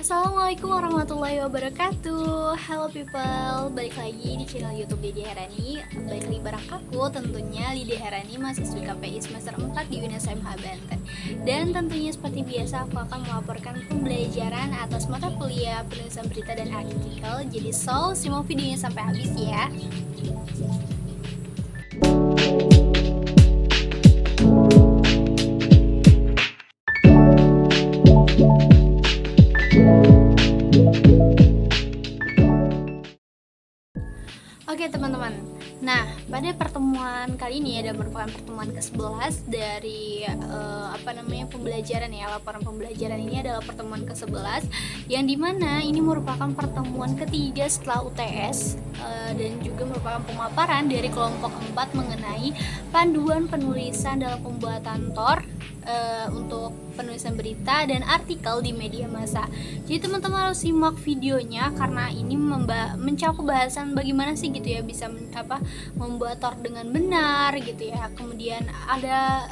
Assalamualaikum warahmatullahi wabarakatuh. Halo people, balik lagi di channel YouTube Lydia Herani. Balik lagi bareng aku, tentunya Lydia Herani, mahasiswi KPI semester 4 di UNSMH Banten. Dan tentunya seperti biasa, aku akan melaporkan pembelajaran atas mata kuliah penulisan berita dan artikel. Jadi simak videonya sampai habis ya. Oke teman-teman, nah pada pertemuan kali ini ada merupakan pertemuan ke-11 dari pembelajaran ya. Laporan pembelajaran ini adalah pertemuan ke-11 yang dimana ini merupakan pertemuan ketiga setelah UTS dan juga merupakan pemaparan dari kelompok 4 mengenai panduan penulisan dalam pembuatan TOR untuk penulisan berita dan artikel di media massa. Jadi teman-teman harus simak videonya karena ini mencakup bahasan bagaimana sih gitu ya bisa membuat TOR dengan benar gitu ya. Kemudian ada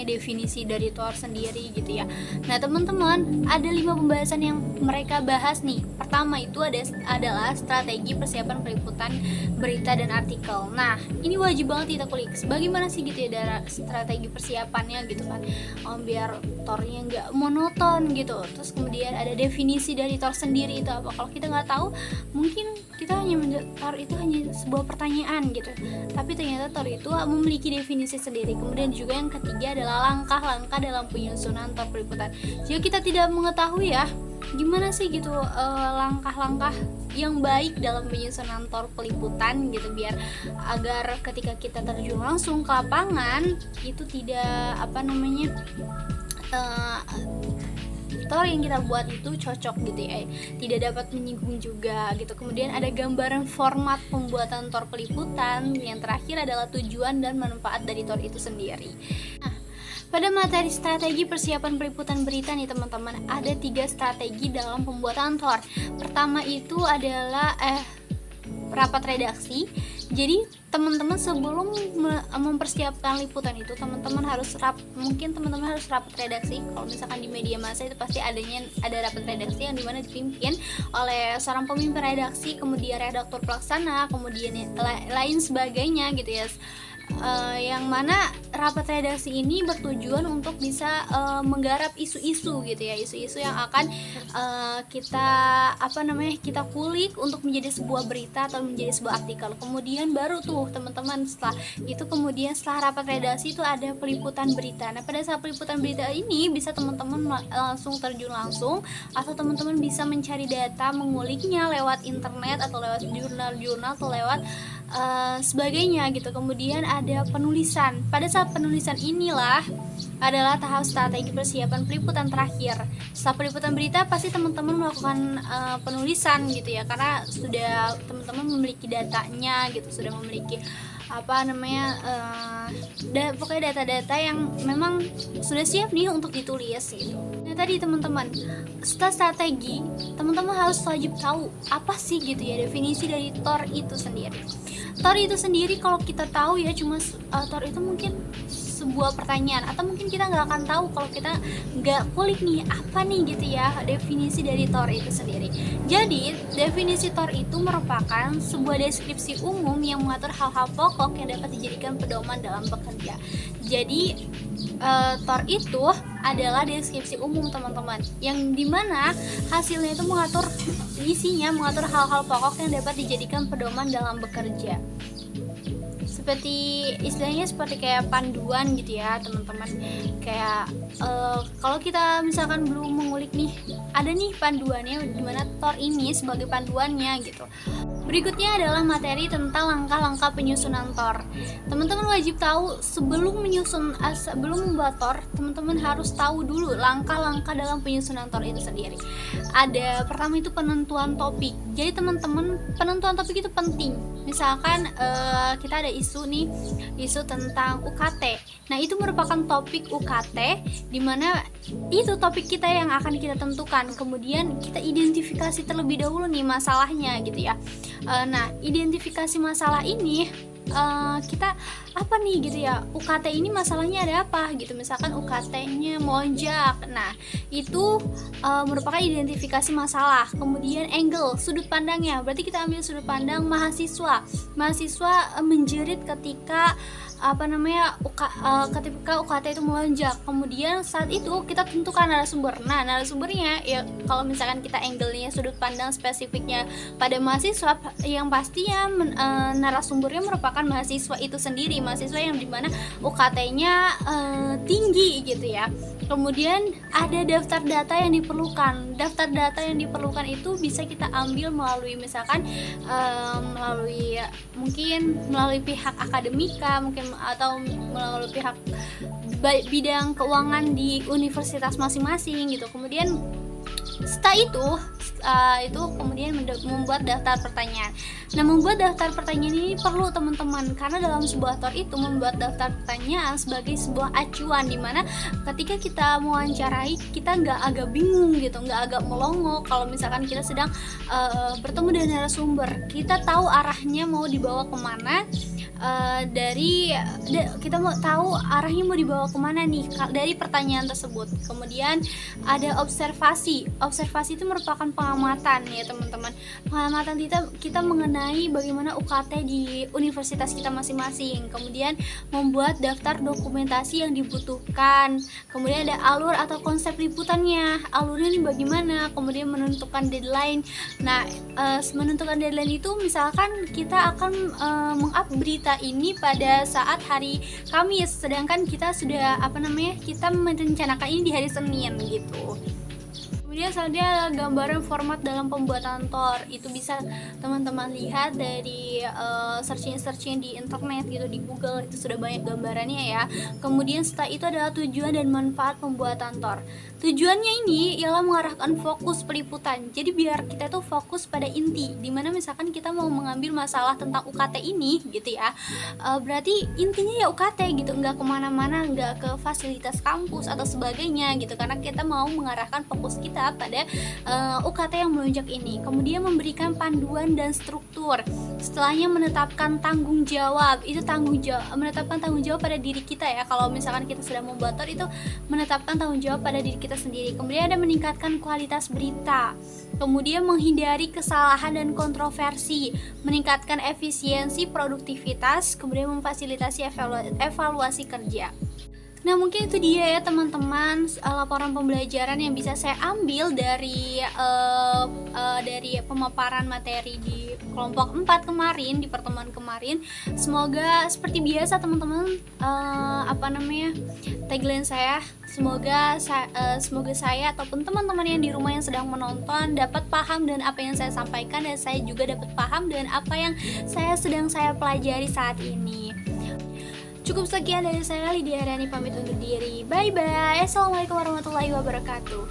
definisi dari TOR sendiri gitu ya. Nah teman-teman, ada 5 pembahasan yang mereka bahas nih. Pertama itu adalah strategi persiapan peliputan berita dan artikel. Nah ini wajib banget kita kulik. Bagaimana sih gitu ya strategi persiapannya gitu kan, biar TOR-nya nggak monoton gitu. Terus kemudian ada definisi dari TOR sendiri itu apa. Kalau kita nggak tahu, mungkin kita hanya TOR itu hanya sebuah pertanyaan gitu, tapi ternyata TOR itu memiliki definisi sendiri. Kemudian juga yang ketiga adalah langkah-langkah dalam penyusunan TOR peliputan. Jika kita tidak mengetahui ya gimana sih gitu langkah-langkah yang baik dalam penyusunan TOR peliputan gitu, biar agar ketika kita terjun langsung ke lapangan itu tidak TOR yang kita buat itu cocok gitu ya, tidak dapat menyinggung juga gitu. Kemudian ada gambaran format pembuatan TOR peliputan. Yang terakhir adalah tujuan dan manfaat dari TOR itu sendiri. Nah, pada materi strategi persiapan peliputan berita nih teman-teman, ada 3 strategi dalam pembuatan TOR. Pertama itu adalah rapat redaksi. Jadi teman-teman sebelum mempersiapkan liputan itu teman-teman harus rapat redaksi. Kalau misalkan di media massa itu pasti ada rapat redaksi yang dimana dipimpin oleh seorang pemimpin redaksi, kemudian redaktur pelaksana, kemudian lain sebagainya gitu ya. Yang mana rapat redaksi ini bertujuan untuk bisa menggarap isu-isu gitu ya, isu-isu yang akan kita kulik untuk menjadi sebuah berita atau menjadi sebuah artikel. Kemudian baru tuh teman-teman setelah rapat redaksi itu ada peliputan berita. Nah pada saat peliputan berita ini bisa teman-teman langsung terjun langsung, atau teman-teman bisa mencari data, menguliknya lewat internet atau lewat jurnal-jurnal atau lewat sebagainya gitu. Kemudian ada penulisan. Pada saat penulisan inilah adalah tahap strategi persiapan peliputan terakhir. Setelah peliputan berita pasti teman-teman melakukan penulisan gitu ya, karena sudah teman-teman memiliki datanya gitu, sudah memiliki pokoknya data-data yang memang sudah siap nih untuk ditulis gitu. Nah tadi teman-teman, setelah strategi, teman-teman harus wajib tahu apa sih gitu ya definisi dari TOR itu sendiri. TOR itu sendiri kalau kita tahu ya cuma TOR itu mungkin sebuah pertanyaan, atau mungkin kita nggak akan tahu kalau kita nggak kulik nih apa nih gitu ya definisi dari TOR itu sendiri. Jadi definisi TOR itu merupakan sebuah deskripsi umum yang mengatur hal-hal pokok yang dapat dijadikan pedoman dalam bekerja. Jadi TOR itu adalah deskripsi umum teman-teman, yang dimana hasilnya itu isinya mengatur hal-hal pokok yang dapat dijadikan pedoman dalam bekerja. Istilahnya seperti kayak panduan gitu ya teman-teman. Kayak kalau kita misalkan belum mengulik nih, ada nih panduannya dimana TOR ini sebagai panduannya gitu. Berikutnya adalah materi tentang langkah-langkah penyusunan TOR. Teman-teman wajib tahu sebelum membuat TOR, teman-teman harus tahu dulu langkah-langkah dalam penyusunan TOR itu sendiri. Ada pertama itu penentuan topik. Jadi teman-teman, penentuan topik itu penting. Misalkan kita ada isu tentang UKT. Nah itu merupakan topik UKT, dimana itu topik kita yang akan kita tentukan. Kemudian kita identifikasi terlebih dahulu nih masalahnya gitu ya. Nah identifikasi masalah ini kita apa nih gitu ya, UKT ini masalahnya ada apa gitu, misalkan UKT-nya melonjak. Nah itu merupakan identifikasi masalah. Kemudian angle, sudut pandangnya, berarti kita ambil sudut pandang mahasiswa menjerit ketika ketika UKT itu melonjak. Kemudian saat itu kita tentukan narasumber. Nah narasumbernya ya, kalau misalkan kita angle-nya sudut pandang spesifiknya pada mahasiswa, yang pastinya narasumbernya merupakan mahasiswa itu sendiri, mahasiswa yang dimana UKT-nya tinggi gitu ya. Kemudian ada daftar data yang diperlukan. Daftar data yang diperlukan itu bisa kita ambil melalui misalkan melalui pihak akademika mungkin, atau melalui pihak bidang keuangan di universitas masing-masing gitu. Kemudian setelah itu kemudian membuat daftar pertanyaan. Nah membuat daftar pertanyaan ini perlu teman-teman, karena dalam sebuah TOR itu membuat daftar pertanyaan sebagai sebuah acuan, dimana ketika kita mewawancarai kita nggak agak bingung gitu, nggak agak melongo. Kalau misalkan kita sedang bertemu dengan narasumber, kita tahu arahnya mau dibawa kemana. Kita mau tahu arahnya mau dibawa kemana nih dari pertanyaan tersebut. Kemudian ada observasi itu merupakan pengamatan ya teman-teman, pengamatan kita mengenai bagaimana UKT di universitas kita masing-masing. Kemudian membuat daftar dokumentasi yang dibutuhkan. Kemudian ada alur atau konsep liputannya, alurnya ini bagaimana. Kemudian menentukan deadline. Nah menentukan deadline itu misalkan kita akan meng-up berita ini pada saat hari Kamis, sedangkan kita sudah kita merencanakan ini di hari Senin gitu. Kemudian selanjutnya adalah gambaran format dalam pembuatan TOR. Itu bisa teman-teman lihat dari searching di internet gitu, di Google itu sudah banyak gambarannya ya. Kemudian setelah itu adalah tujuan dan manfaat pembuatan TOR. Tujuannya ini ialah mengarahkan fokus peliputan. Jadi biar kita tuh fokus pada inti, dimana misalkan kita mau mengambil masalah tentang UKT ini gitu ya, berarti intinya ya UKT gitu, nggak kemana-mana, nggak ke fasilitas kampus atau sebagainya gitu, karena kita mau mengarahkan fokus kita pada UKT yang melonjak ini. Kemudian memberikan panduan dan struktur. Setelahnya menetapkan tanggung jawab. Itu menetapkan tanggung jawab pada diri kita ya. Kalau misalkan kita sedang membuat TOR itu menetapkan tanggung jawab pada diri kita sendiri. Kemudian ada meningkatkan kualitas berita. Kemudian menghindari kesalahan dan kontroversi, meningkatkan efisiensi produktivitas, kemudian memfasilitasi evaluasi kerja. Nah mungkin itu dia ya teman-teman, laporan pembelajaran yang bisa saya ambil dari pemaparan materi di kelompok 4 kemarin, di pertemuan kemarin. Semoga seperti biasa teman-teman, tagline saya, semoga saya ataupun teman-teman yang di rumah yang sedang menonton dapat paham dengan apa yang saya sampaikan, dan saya juga dapat paham dengan apa yang sedang saya pelajari saat ini. Cukup sekian dari saya, Lydia Haryani, pamit undur diri. Bye bye. Assalamualaikum warahmatullahi wabarakatuh.